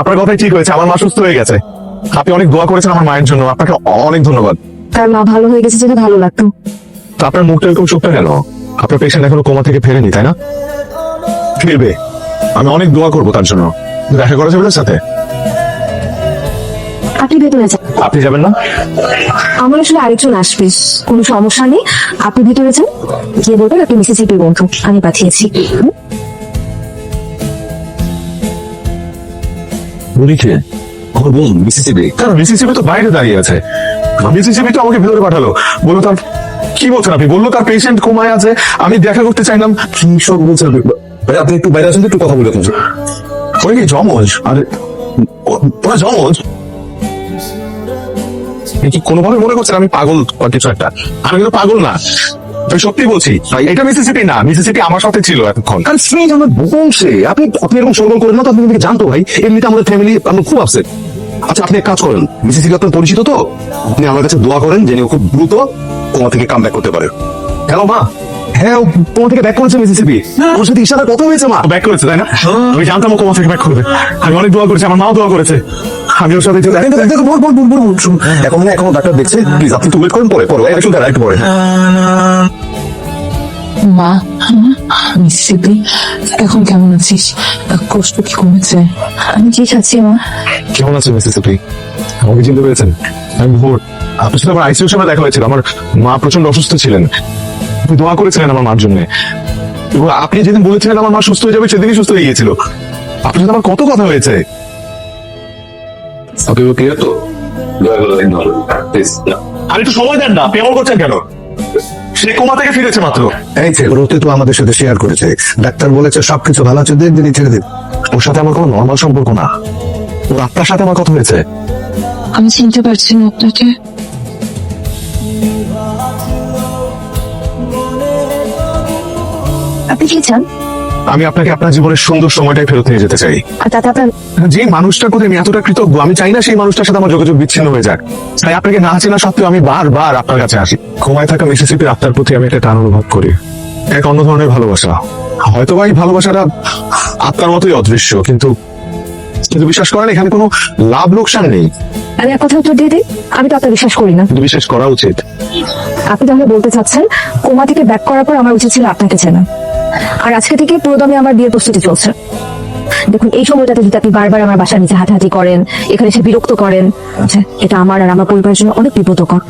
আপনার কথাই ঠিক হয়েছে, আমার মা সুস্থ হয়ে গেছে। আপনি অনেক দোয়া করেছেন আমার মায়ের জন্য, আপনাকে অনেক ধন্যবাদ। তার মা ভালো হয়ে গেছে যেটা ভালো লাগতো। তো আপনার মুখটা এরকম শুকনো কেন? আপনার পেশেন্ট এখনো কোমা থেকে ফেরেনি, তাই না? ফিরবে, আমি অনেক দোয়া করবো তার জন্য। দেখা করা যাবে তার সাথে? আপনি ভেতরে যান। আপনি যাবেন না? আমার আসলে আরেকজন আসবে, কোনো সমস্যা নেই, আপনি ভেতরে যান, গিয়ে বলবেন আপনি মিসিসিপির বন্ধু, আমি পাঠিয়েছি। বুড়িকে আমার বোন মিসিসিপি? কারণ মিসিসিপি তো বাইরে দাঁড়িয়ে আছে, মিসিসিপি তো আমাকে ভেতরে পাঠালো। বললো তার, কি বলছেন আপনি? বললো তার পেশেন্ট কোমায় আছে, আমি দেখা করতে চাইলাম। কি সব বলছেন ভাই? আপনি একটু বাইরে আসেন, একটু কথা বলে আপনার। ওই কি জমজ? আরে ওরা জমজ? কি কোনোভাবে মনে করছেন আমি পাগল বা কিছু একটা? আমি কিন্তু পাগল না, আমি সত্যি বলছি। এটা মিসিসিপি না, মিসিসিপি আমার সাথে ছিল এতক্ষণ। কারণ স্ট্রেঞ্জ আমার বলছে আপনি আপনি এরকম সরগোল করেন না তো, আপনি জানতো ভাই। এমনিতে আমাদের ফ্যামিলি আমরা খুব আপসেট। আচ্ছা আপনি এক কাজ করেন, মিসিসিপি আপনার পরিচিত তো, আপনি আমার কাছে দোয়া করেন যেন ও খুব দ্রুত কোমা থেকে কাম ব্যাক করতে পারে। হ্যালো মা। হ্যাঁ, ও কোমা থেকে ব্যাক করেছে মিসিসিপি। ওর সাথে ইশারা কথা হয়েছে মা। ব্যাক করেছে তাই না? আমি জানতাম ও কোমা থেকে ব্যাক করবে। আমি অনেক দোয়া করেছি, আমার মাও দোয়া করেছে। আমি ওর সাথে এখন না, এখনো ডাক্তার দেখছে। প্লিজ আপনি একটু ওয়েট করেন, পরে পরে একটু দাঁড়া, একটু পরে। মা, মিসিসিপি এখন কেমন আছিস? কষ্ট কি কমেছে? আমি ঠিক আছি মা। কেমন আছে মিসিসিপি? আমাকে চিনতে পেরেছেন? আমি ভোর, আপনার সাথে আমার আইসিইউর সময় দেখা হয়েছিল। আমার মা প্রচন্ড অসুস্থ ছিলেন, আপনি দোয়া করেছিলেন আমার মার জন্য। এবং আপনি যেদিন বলেছিলেন আমার মা সুস্থ হয়ে যাবে, সেদিনই সুস্থ হয়ে গিয়েছিল। আপনার সাথে আমার কত কথা হয়েছে। আপনি ওকে তো আর একটু সময় দেন না, আপনি এমন করছেন কেন? সে কোমা থেকে ফিরেছে মাত্র। এই ছেলে রোতে তো আমাদের সাথে শেয়ার করেছে, ডাক্তার বলেছে সবকিছু ভালো আছে, দিনই ছেড়ে দিন। ওর সাথে আমার কোনো নর্মাল সম্পর্ক না, ওর আপনার সাথে আমার কথা হয়েছে। আমি চিনতে পারছি না আপনাকে। আপনি কি চান? আমি আপনাকে আপনার জীবনের সুন্দর সময়টাই ফেরত নিয়ে যেতে চাই। আর তাতে আপনার যে মানুষটার প্রতি আমি এতটা কৃতজ্ঞ, আমি চাই না সেই মানুষটার সাথে আমার যোগাযোগ বিচ্ছিন্ন হয়ে যাক। তাই আপনাকে না চেনা সত্ত্বেও আমি বারবার আপনার কাছে আসি। ঘুমায় থাকা মিসিসিপির আত্মার প্রতি আমি একটা টান অনুভব করি, এক অন্য ধরনের ভালোবাসা। হয়তো বা এই ভালোবাসাটা আত্মার মতোই অদৃশ্য, কিন্তু কিন্তু বিশ্বাস করেন এখানে কোনো লাভ লোকসান নেই। আমি এক কথা উত্তর দিয়ে দিই, আমি তো আপনার বিশ্বাস করি না। কিন্তু বিশ্বাস করা উচিত। আপনি তাহলে বলতে চাচ্ছেন কোমা থেকে ব্যাক করার পর আমার উচিত ছিল আপনাকে চেনা, আর আজকে থেকে পুরোদমে আমার বিয়ের প্রস্তুতি চলছে। দেখুন এই সময়টাতে যদি আপনি বারবার আমার বাসার নিচে হাঁটাহাঁটি করেন, এখানে এসে বিরক্ত করেন, এটা আমার আর আমার পরিবারের জন্য অনেক বিপদকর।